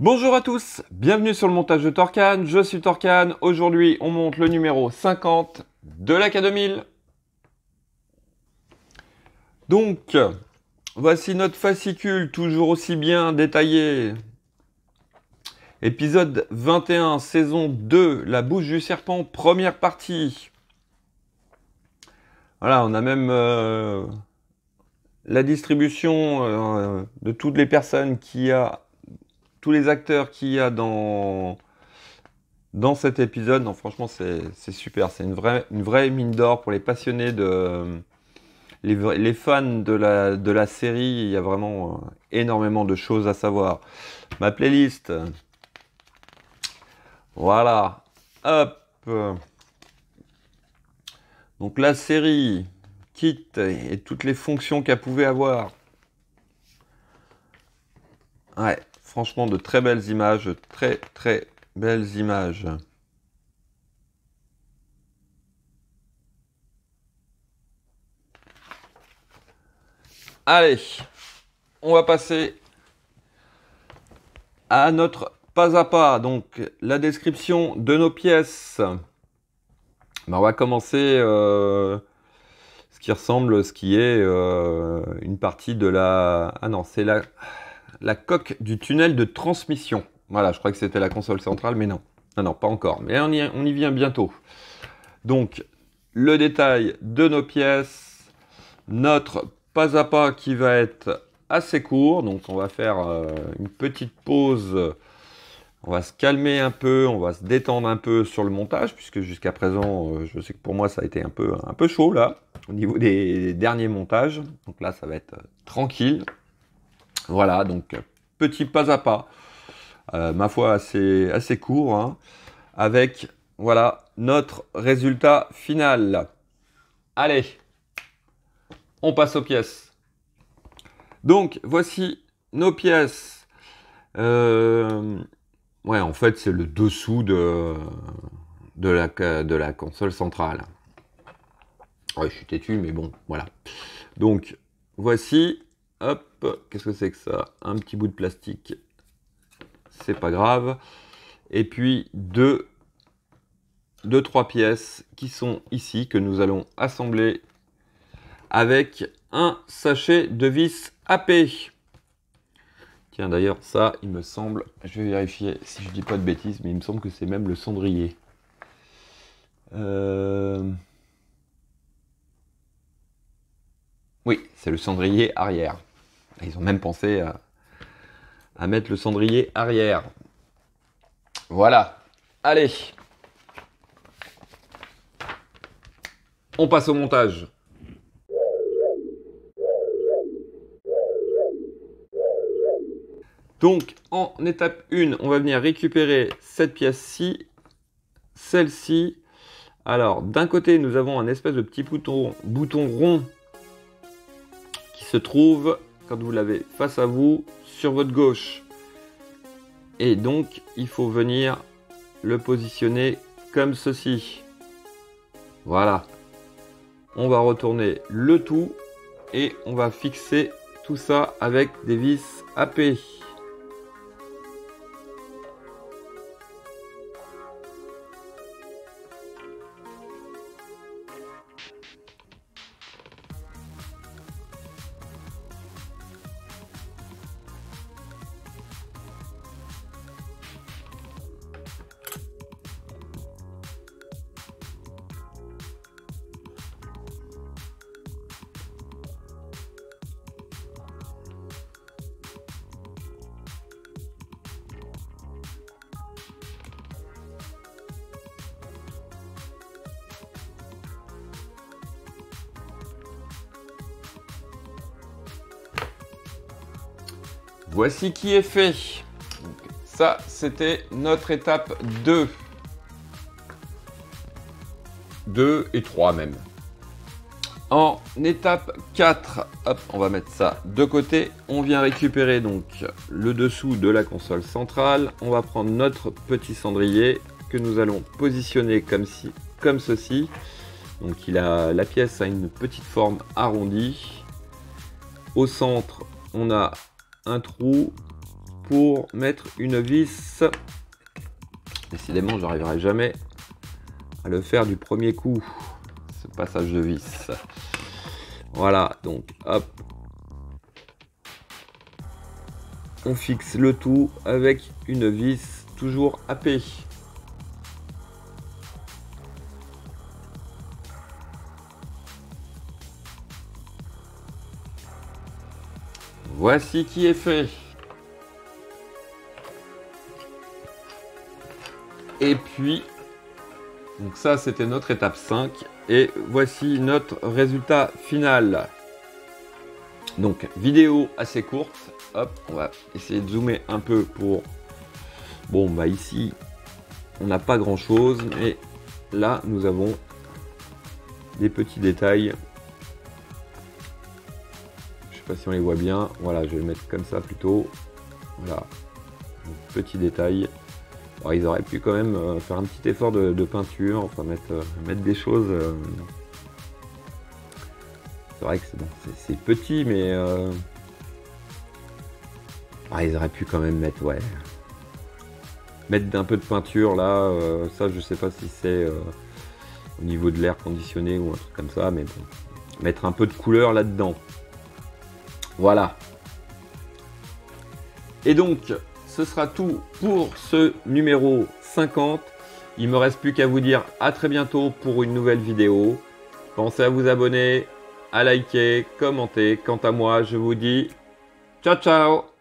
Bonjour à tous, bienvenue sur le montage de Torcan, je suis Torcan. Aujourd'hui on monte le numéro 50 de la K2000. Donc, voici notre fascicule toujours aussi bien détaillé. Épisode 21, saison 2, la bouche du serpent, première partie. Voilà, on a même la distribution de toutes les personnes qu'il y a, tous les acteurs qu'il y a dans cet épisode. Non, franchement, c'est super. C'est une vraie mine d'or pour les passionnés les fans de la série. Il y a vraiment énormément de choses à savoir. Ma playlist. Voilà. Hop. Donc la série, Kit et toutes les fonctions qu'elle pouvait avoir. Ouais, franchement, de très belles images. Très belles images. Allez, on va passer à notre pas à pas. Donc, la description de nos pièces. Ben, on va commencer ce qui est une partie de la... Ah non, c'est la coque du tunnel de transmission. Voilà, je crois que c'était la console centrale, mais non. Non, pas encore. Mais on y vient bientôt. Donc, le détail de nos pièces. Notre pas à pas qui va être assez court. Donc, on va faire une petite pause. On va se calmer un peu, on va se détendre un peu sur le montage, puisque jusqu'à présent, je sais que pour moi, ça a été un peu chaud, là, au niveau des derniers montages. Donc là, ça va être tranquille. Voilà, donc, petit pas à pas. Ma foi, assez court, hein, avec, voilà, notre résultat final. Allez, on passe aux pièces. Donc, voici nos pièces. Ouais, en fait, c'est le dessous de la console centrale. Ouais, je suis têtu, mais bon, voilà. Donc, voici. Hop, qu'est-ce que c'est que ça? Un petit bout de plastique. C'est pas grave. Et puis, trois pièces qui sont ici, que nous allons assembler avec un sachet de vis AP. Tiens, d'ailleurs, ça, il me semble, je vais vérifier si je dis pas de bêtises, mais il me semble que c'est même le cendrier. Oui, c'est le cendrier arrière. Ils ont même pensé à mettre le cendrier arrière. Voilà. Allez. On passe au montage. Donc, en étape 1, on va venir récupérer cette pièce-ci, celle-ci. Alors, d'un côté, nous avons un espèce de petit bouton rond qui se trouve, quand vous l'avez face à vous, sur votre gauche. Et donc, il faut venir le positionner comme ceci. Voilà. On va retourner le tout et on va fixer tout ça avec des vis AP. Voici qui est fait. Donc, ça, c'était notre étape 2. 2 et 3 même. En étape 4, hop, on va mettre ça de côté. On vient récupérer donc le dessous de la console centrale. On va prendre notre petit cendrier que nous allons positionner comme ceci. Donc la pièce a une petite forme arrondie. Au centre, on a un trou pour mettre une vis. Décidément, j'arriverai jamais à le faire du premier coup, ce passage de vis. Voilà, donc hop. On fixe le tout avec une vis toujours AP. Voici qui est fait. Et puis, donc ça c'était notre étape 5. Et voici notre résultat final. Donc vidéo assez courte. Hop, on va essayer de zoomer un peu pour... Bon bah ici, on n'a pas grand chose. Mais là, nous avons des petits détails. Je sais pas si on les voit bien. Voilà, je vais le mettre comme ça plutôt. Voilà. Donc, petit détail. Alors, ils auraient pu quand même faire un petit effort de peinture, enfin mettre des choses. C'est vrai que c'est petit, mais ils auraient pu quand même mettre un peu de peinture là. Ça, je sais pas si c'est au niveau de l'air conditionné ou un truc comme ça, mais bon, mettre un peu de couleur là-dedans. Voilà. Et donc, ce sera tout pour ce numéro 50. Il me reste plus qu'à vous dire à très bientôt pour une nouvelle vidéo. Pensez à vous abonner, à liker, commenter. Quant à moi, je vous dis ciao ciao.